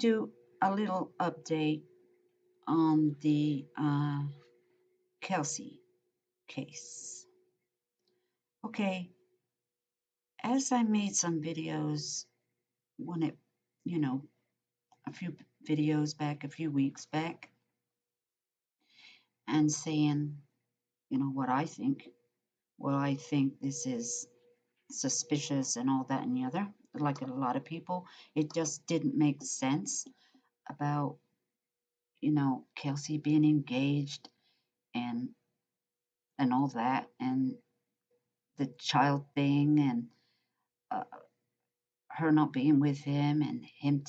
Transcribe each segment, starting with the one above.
do a little update on the Kelsey case. Okay, as I made some videos when it, you know, a few videos back, a few weeks back, and saying, what I think. Well, I think this is suspicious and all that and the other. Like a lot of people, it just didn't make sense about, Kelsey being engaged and all that, and the child thing, and uh, her not being with him, and him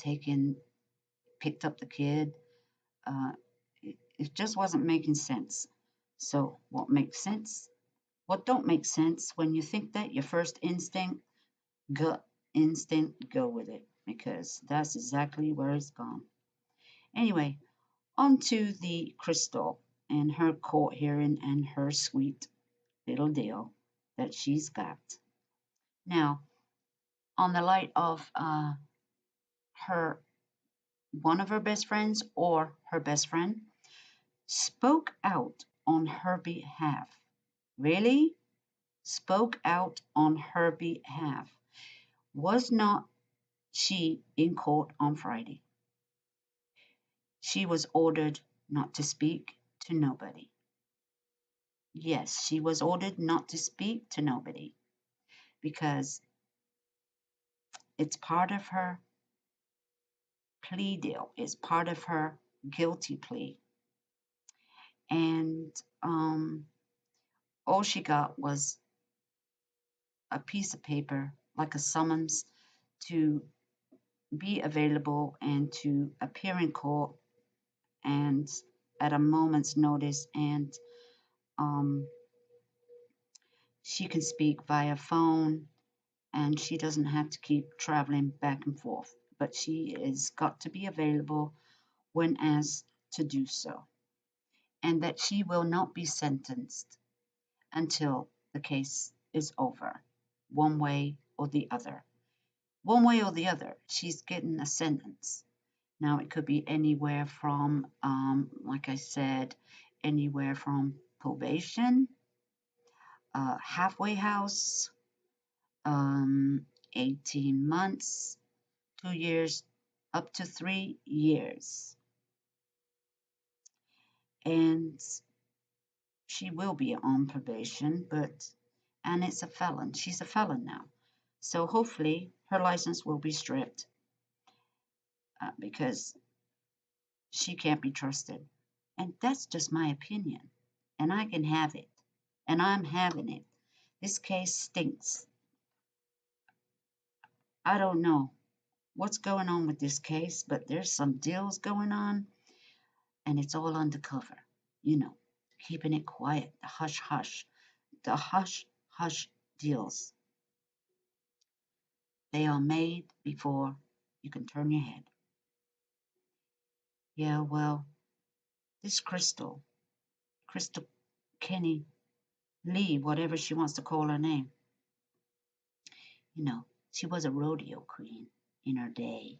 picked up the kid. Uh, it just wasn't making sense. So what makes sense? What don't make sense? When you think that, your first instinct, gut instinct, go with it, because that's exactly where it's gone. Anyway, on to the Crystal and her court hearing and her sweet little deal that she's got. Now, on the light of her one of her best friends or her best friend spoke out on her behalf. Really? Spoke out on her behalf. Was not she in court on Friday? She was ordered not to speak to nobody. Yes, she was ordered not to speak to nobody because it's part of her plea deal. It's part of her guilty plea. And all she got was a piece of paper, like a summons, to be available and to appear in court and at a moment's notice. And um, she can speak via phone, and she doesn't have to keep traveling back and forth. But she is got to be available when asked to do so, and that she will not be sentenced until the case is over, one way or the other. One way or the other, she's getting a sentence. Now, it could be anywhere from, like I said, anywhere from probation, halfway house, 18 months, 2 years, up to 3 years. And she will be on probation, and it's a felon. She's a felon now. So hopefully her license will be stripped because she can't be trusted. And that's just my opinion. And I can have it. And I'm having it. This case stinks. I don't know what's going on with this case, but there's some deals going on, and it's all undercover. Keeping it quiet, the hush hush, the hush hush deals. They are made before you can turn your head. Yeah, well, this Crystal Kenny Lee, whatever she wants to call her name, she was a rodeo queen in her day.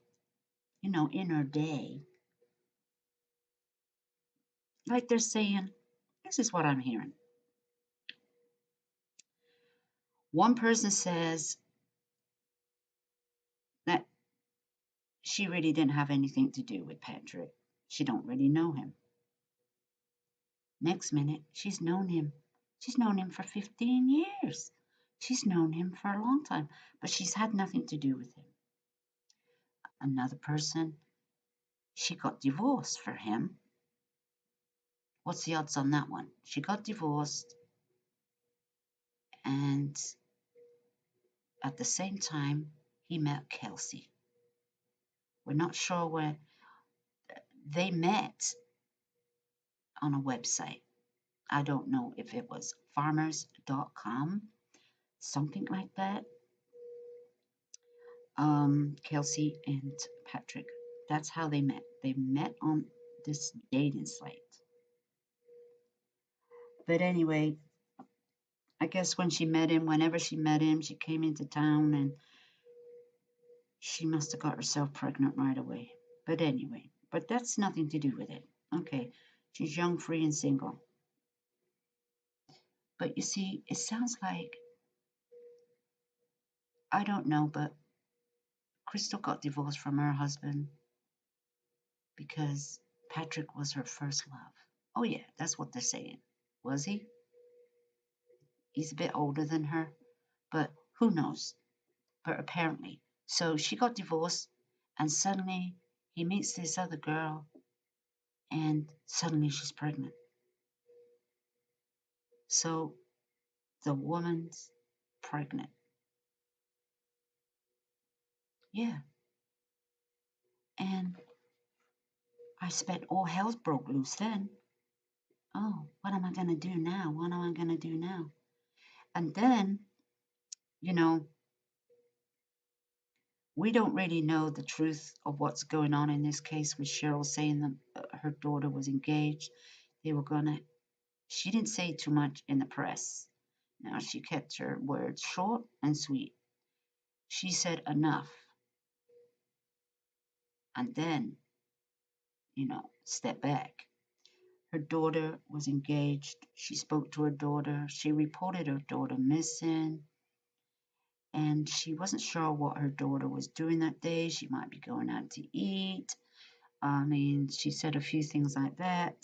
In her day. Like they're saying, this is what I'm hearing. One person says that she really didn't have anything to do with Patrick. She don't really know him. Next minute, she's known him. She's known him for 15 years. She's known him for a long time, but she's had nothing to do with him. Another person, she got divorced for him. What's the odds on that one? She got divorced, and at the same time, he met Kelsey. We're not sure where they met on a website. I don't know if it was farmers.com, something like that. Kelsey and Patrick. That's how they met. They met on this dating site. But anyway, I guess whenever she met him, she came into town and she must have got herself pregnant right away. But anyway, but that's nothing to do with it. Okay, she's young, free, and single. But you see, it sounds like, I don't know, but Crystal got divorced from her husband because Patrick was her first love. Oh, yeah, that's what they're saying. Was he? He's a bit older than her, but who knows? But apparently. So she got divorced, and suddenly he meets this other girl, and suddenly she's pregnant. So the woman's pregnant. Yeah. And I spent all hell broke loose then. Oh, what am I going to do now? What am I going to do now? And then, you know, we don't really know the truth of what's going on in this case with Cheryl saying that her daughter was engaged. They were going to, she didn't say too much in the press. Now, she kept her words short and sweet. She said enough. And then, step back. Her daughter was engaged. She spoke to her daughter. She reported her daughter missing. And she wasn't sure what her daughter was doing that day. She might be going out to eat. I mean, she said a few things like that.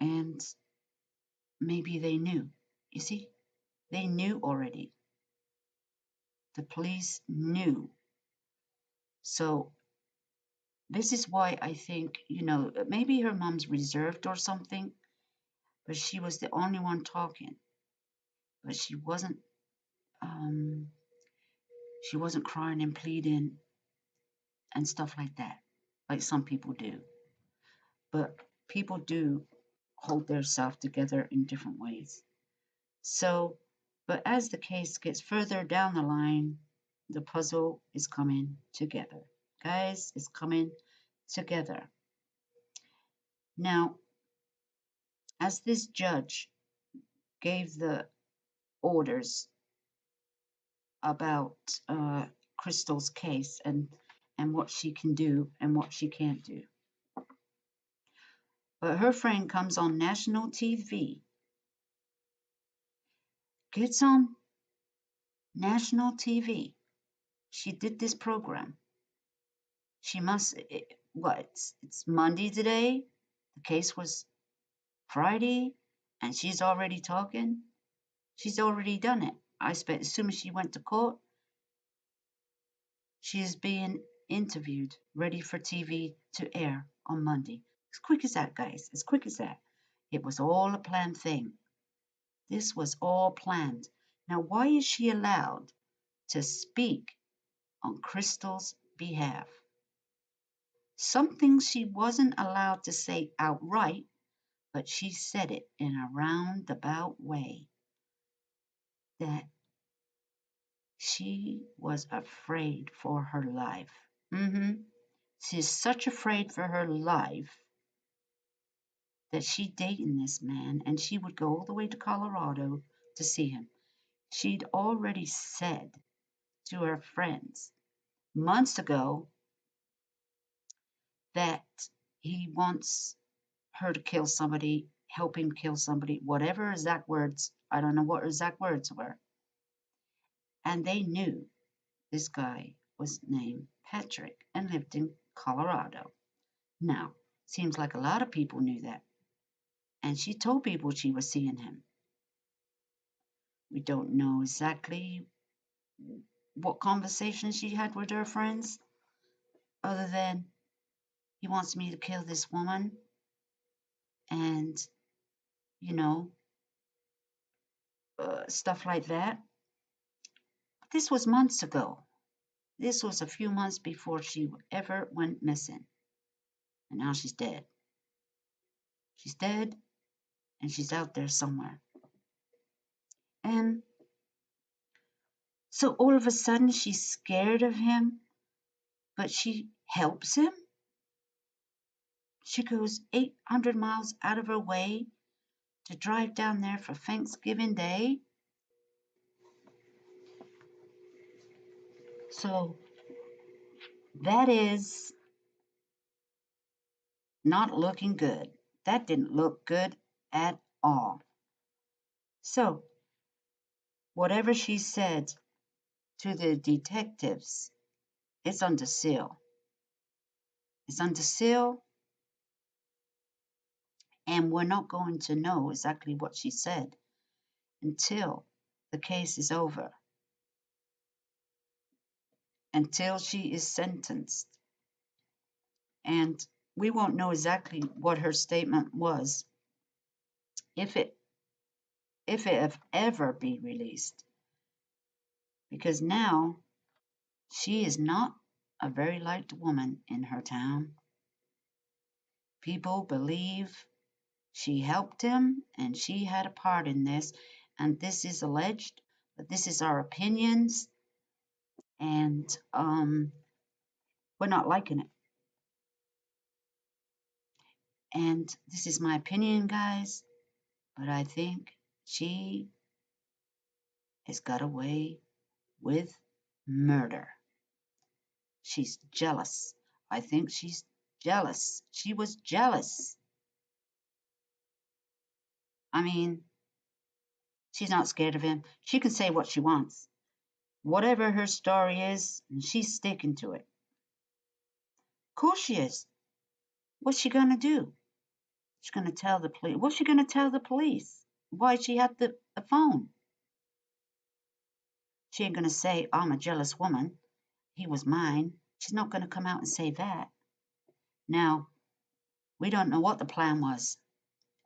And maybe they knew. You see, they knew already. The police knew. So this is why I think, maybe her mom's reserved or something, but she was the only one talking. But um, she wasn't crying and pleading and stuff like that, like some people do. But people do hold their self together in different ways. So, but as the case gets further down the line, the puzzle is coming together. Guys, it's coming together. Now, as this judge gave the orders about Crystal's case and what she can do and what she can't do. But her friend comes on national TV, gets on national TV. She did this program. She must, it's Monday today. The case was Friday, and she's already talking. She's already done it. I expect as soon as she went to court, she is being interviewed, ready for TV to air on Monday. As quick as that, guys. As quick as that. It was all a planned thing. This was all planned. Now, why is she allowed to speak on Crystal's behalf? Something she wasn't allowed to say outright, but she said it in a roundabout way, that she was afraid for her life. She's such afraid for her life that she dating this man, and she would go all the way to Colorado to see him. She'd already said to her friends months ago that he wants her to kill somebody, help him kill somebody, whatever exact words. I don't know what exact words were. And they knew this guy was named Patrick and lived in Colorado. Now, seems like a lot of people knew that. And she told people she was seeing him. We don't know exactly what conversation she had with her friends, other than he wants me to kill this woman, and, you know, stuff like that. But this was months ago. This was a few months before she ever went missing. And now she's dead. She's dead, and she's out there somewhere. And so all of a sudden she's scared of him, but she helps him. She goes 800 miles out of her way to drive down there for Thanksgiving Day. So That is not looking good. That didn't look good at all. So, whatever she said to the detectives, it's under seal. It's under seal, and we're not going to know exactly what she said until the case is over, until she is sentenced. And we won't know exactly what her statement was if it have ever be released, because now she is not a very liked woman in her town. People believe she helped him and she had a part in this, and this is alleged, but this is our opinions, and we're not liking it. And this is my opinion, guys, but I think she has got away with murder. She's jealous. I think she's jealous. She was jealous. I mean, she's not scared of him. She can say what she wants. Whatever her story is, she's sticking to it. Of course she is. What's she gonna do? She's gonna tell the police. What's she gonna tell the police? Why she had the phone? She ain't gonna say, I'm a jealous woman. He was mine. She's not gonna come out and say that. Now, we don't know what the plan was,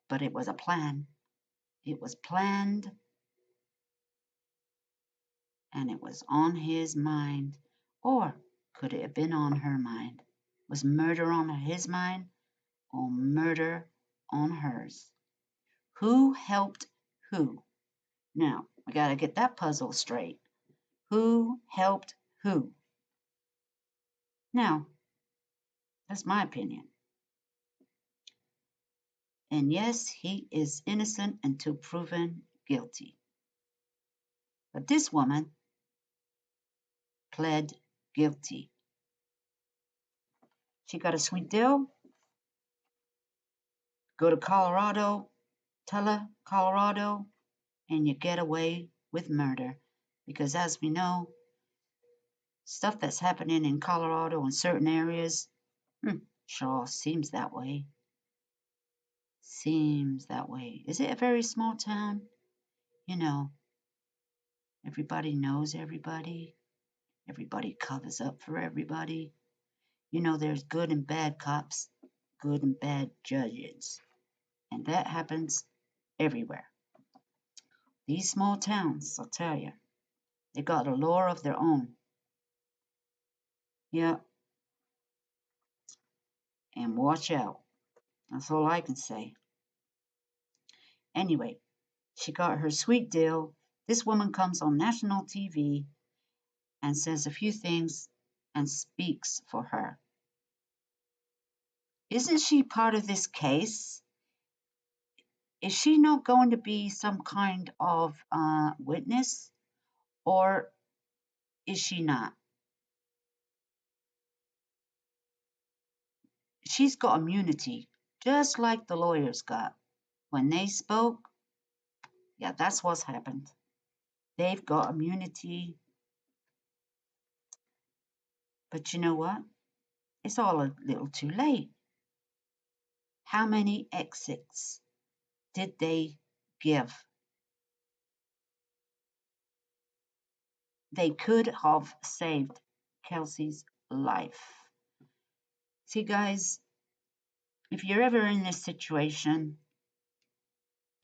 but it was a plan. It was planned, and it was on his mind. Or could it have been on her mind? Was murder on his mind or murder on hers? Who helped who? Now, we got to get that puzzle straight. Who helped who? Now, that's my opinion. And yes, he is innocent until proven guilty. But this woman pled guilty. She got a sweet deal. Go to Colorado, tell her Colorado, and you get away with murder. Because as we know, stuff that's happening in Colorado in certain areas, sure seems that way. Seems that way. Is it a very small town? You know, everybody knows everybody. Everybody covers up for everybody. You know, there's good and bad cops, good and bad judges. And that happens everywhere. These small towns, I'll tell you, they got a lore of their own. Yeah, and watch out. That's all I can say. Anyway, she got her sweet deal. This woman comes on national TV and says a few things and speaks for her. Isn't she part of this case? Is she not going to be some kind of witness, or is she not? She's got immunity, just like the lawyers got. When they spoke, yeah, that's what's happened. They've got immunity. But you know what? It's all a little too late. How many exits did they give? They could have saved Kelsey's life. See, guys, if you're ever in this situation,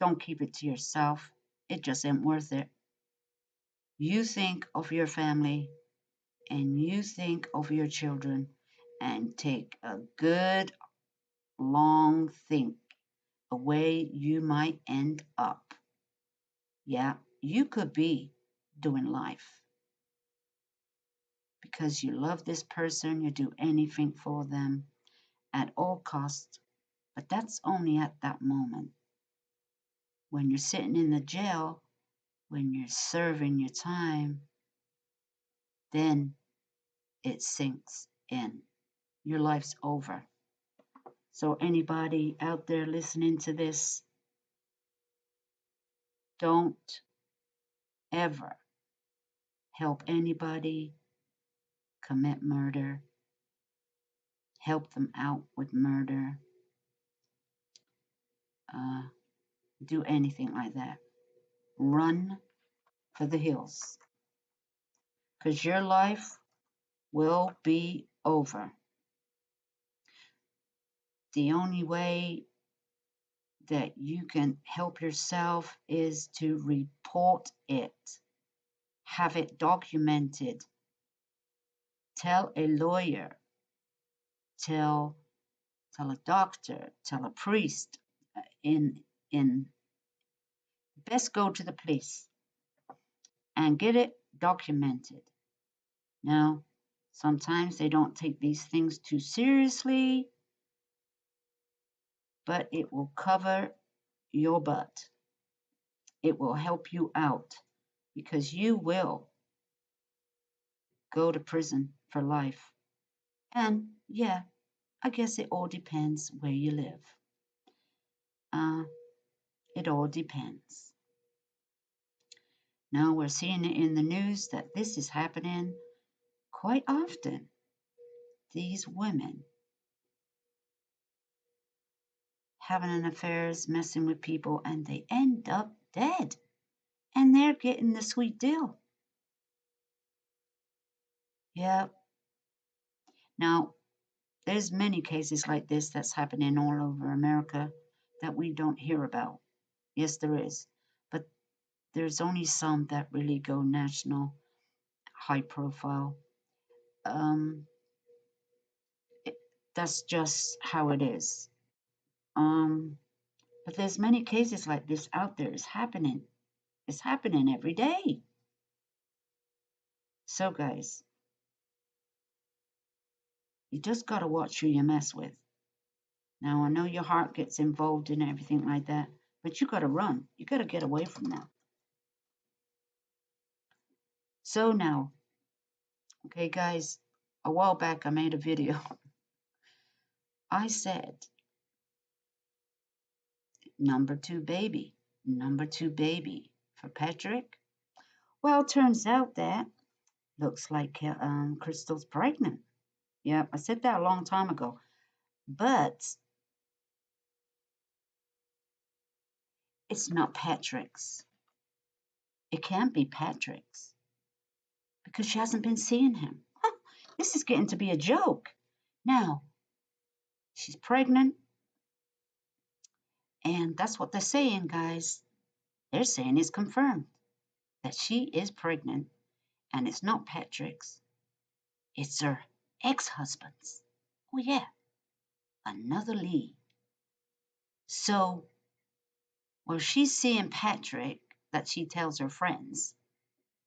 don't keep it to yourself. It just ain't worth it. You think of your family and you think of your children and take a good long think the way you might end up. Yeah, you could be doing life because you love this person, you do anything for them at all costs, but that's only at that moment. When you're sitting in the jail, when you're serving your time, then it sinks in. Your life's over. So anybody out there listening to this, don't ever help anybody commit murder, help them out with murder, uh, do anything like that. Run for the hills because your life will be over. The only way that you can help yourself is to report it, have it documented, tell a lawyer, tell a doctor, tell a priest, in best go to the police and get it documented. Now, sometimes they don't take these things too seriously, but it will cover your butt. It will help you out because you will go to prison for life. And yeah, I guess it all depends where you live. It all depends. Now we're seeing it in the news that this is happening quite often. These women having an affairs, messing with people, and they end up dead. And they're getting the sweet deal. Yeah. Now, there's many cases like this that's happening all over America that we don't hear about. Yes, there is. But there's only some that really go national, high profile. It, that's just how it is. But there's many cases like this out there. It's happening. It's happening every day. So, guys, you just got to watch who you mess with. Now, I know your heart gets involved in everything like that, but you got to run. You got to get away from that. So now, okay, guys, a while back I made a video. I said, number two baby for Patrick. Well, turns out that looks like Crystal's pregnant. Yeah, I said that a long time ago. But it's not Patrick's. It can't be Patrick's because she hasn't been seeing him. Huh, this is getting to be a joke. Now, she's pregnant, and that's what they're saying, guys. They're saying it's confirmed that she is pregnant, and it's not Patrick's. It's her ex-husband's. Oh, yeah, another Lee. So, while she's seeing Patrick, that she tells her friends,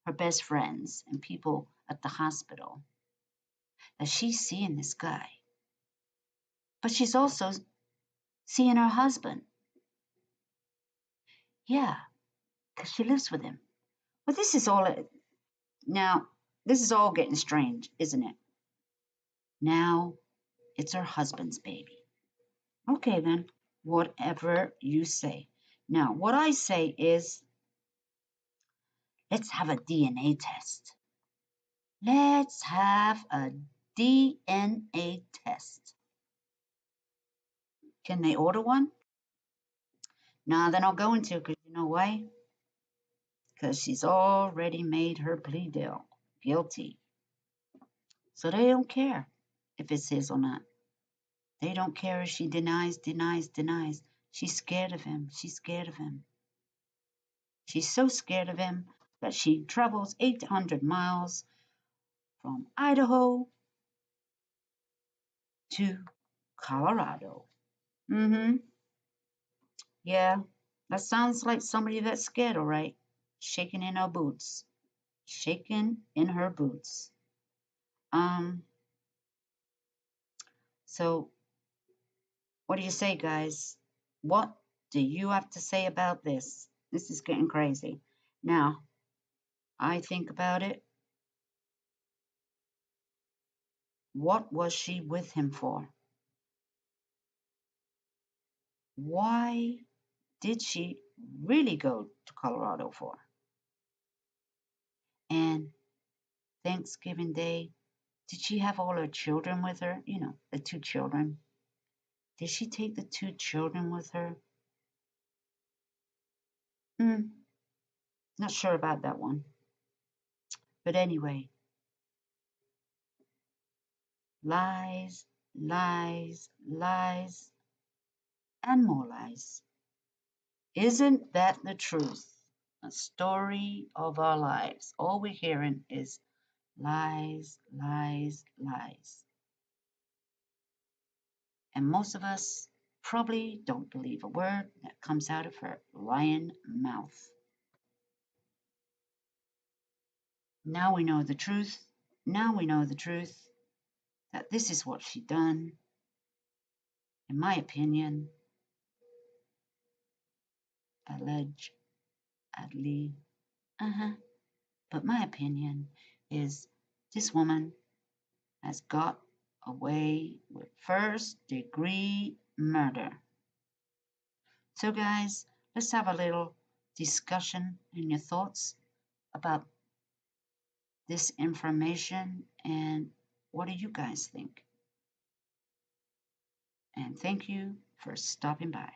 her best friends, and people at the hospital, that she's seeing this guy. But she's also seeing her husband. Yeah, because she lives with him. But this is all, now, this is all getting strange, isn't it? Now, it's her husband's baby. Okay, then, whatever you say. Now, what I say is, let's have a DNA test. Let's have a DNA test. Can they order one? No, they're not going to, because you know why? Because she's already made her plea deal. Guilty. So they don't care if it's his or not. They don't care if she denies. She's scared of him. She's scared of him. She's so scared of him that she travels 800 miles from Idaho to Colorado. Yeah, that sounds like somebody that's scared, all right. Shaking in her boots. Shaking in her boots. So what do you say, guys? What do you have to say about this? This is getting crazy. Now, I think about it. What was she with him for? Why did she really go to Colorado for? And Thanksgiving Day, did she have all her children with her? You know, the two children. Did she take the two children with her? Hmm, not sure about that one. But anyway, lies, lies, lies, and more lies. Isn't that the truth? A story of our lives. All we're hearing is lies, lies, lies. And most of us probably don't believe a word that comes out of her lying mouth. Now we know the truth. Now we know the truth that this is what she done. In my opinion, allegedly, but my opinion is this woman has got away with first degree murder. So, guys, let's have a little discussion and your thoughts about this information and what do you guys think? And thank you for stopping by.